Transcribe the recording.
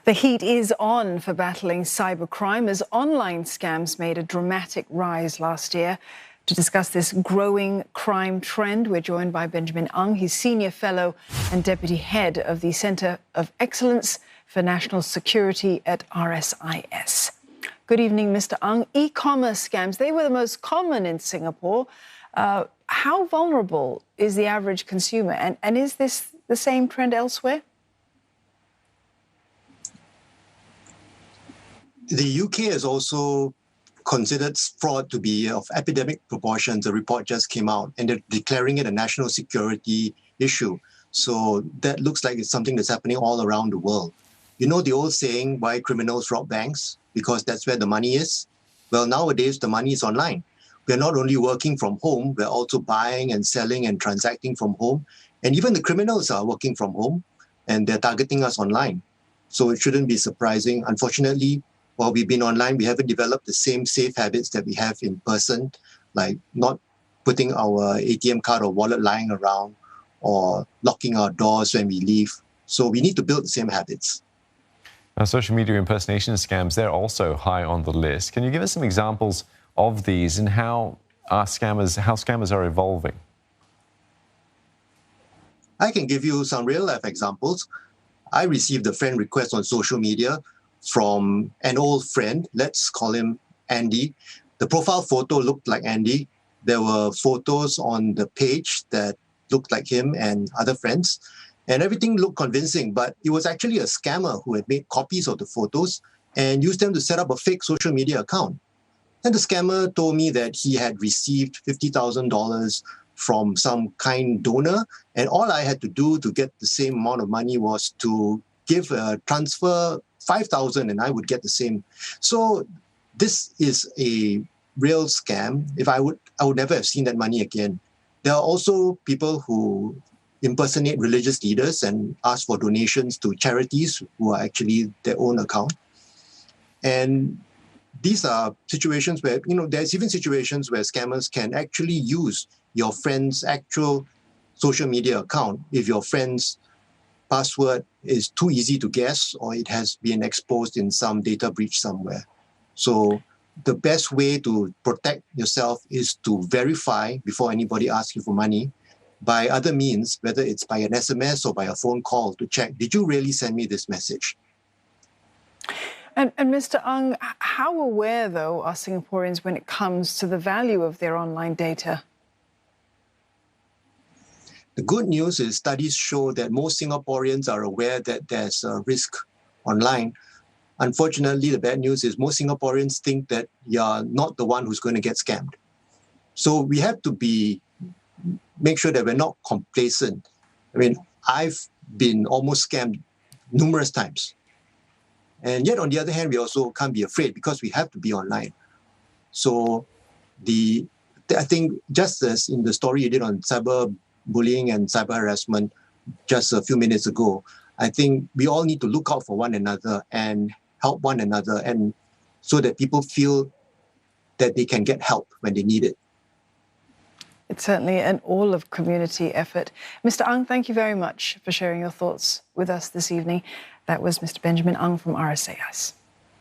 The heat is on for battling cybercrime as online scams made a dramatic rise last year. To discuss this growing crime trend, we're joined by Benjamin Ng. He's Senior Fellow and Deputy Head of the Centre of Excellence for National Security at RSIS. Good evening, Mr. Ng. E-commerce scams, they were the most common in Singapore. How vulnerable is the average consumer? And is this the same trend elsewhere? The UK has also considered fraud to be of epidemic proportions. A report just came out and they're declaring it a national security issue. So that looks like it's something that's happening all around the world. You know the old saying, why criminals rob banks? Because that's where the money is. Well, nowadays, the money is online. We're not only working from home, we're also buying and selling and transacting from home. And even the criminals are working from home and they're targeting us online. So it shouldn't be surprising. Unfortunately, while we've been online, we haven't developed the same safe habits that we have in person, like not putting our ATM card or wallet lying around or locking our doors when we leave. So we need to build the same habits. Now, social media impersonation scams, they're also high on the list. Can you give us some examples of these and how scammers are evolving? I can give you some real-life examples. I received a friend request on social media from an old friend, let's call him Andy. The profile photo looked like Andy. There were photos on the page that looked like him and other friends, and everything looked convincing, but it was actually a scammer who had made copies of the photos and used them to set up a fake social media account. And the scammer told me that he had received $50,000 from some kind donor, and all I had to do to get the same amount of money was to transfer 5,000 and I would get the same. So this is a real scam. I would never have seen that money again. There are also people who impersonate religious leaders and ask for donations to charities who are actually their own account. And these are situations where, there's even situations where scammers can actually use your friend's actual social media account if your friend's password is too easy to guess or it has been exposed in some data breach somewhere. So the best way to protect yourself is to verify before anybody asks you for money by other means, whether it's by an SMS or by a phone call to check, did you really send me this message? And Mr. Ng, how aware, though, are Singaporeans when it comes to the value of their online data? The good news is studies show that most Singaporeans are aware that there's a risk online. Unfortunately, the bad news is most Singaporeans think that you're not the one who's going to get scammed. So we have to make sure that we're not complacent. I mean, I've been almost scammed numerous times. And yet, on the other hand, we also can't be afraid because we have to be online. So I think just as in the story you did on cyberbullying and cyber harassment just a few minutes ago, I think we all need to look out for one another and help one another, and so that people feel that they can get help when they need it. It's certainly an all-of-community effort. Mr. Ng, thank you very much for sharing your thoughts with us this evening. That was Mr. Benjamin Ng from RSIS.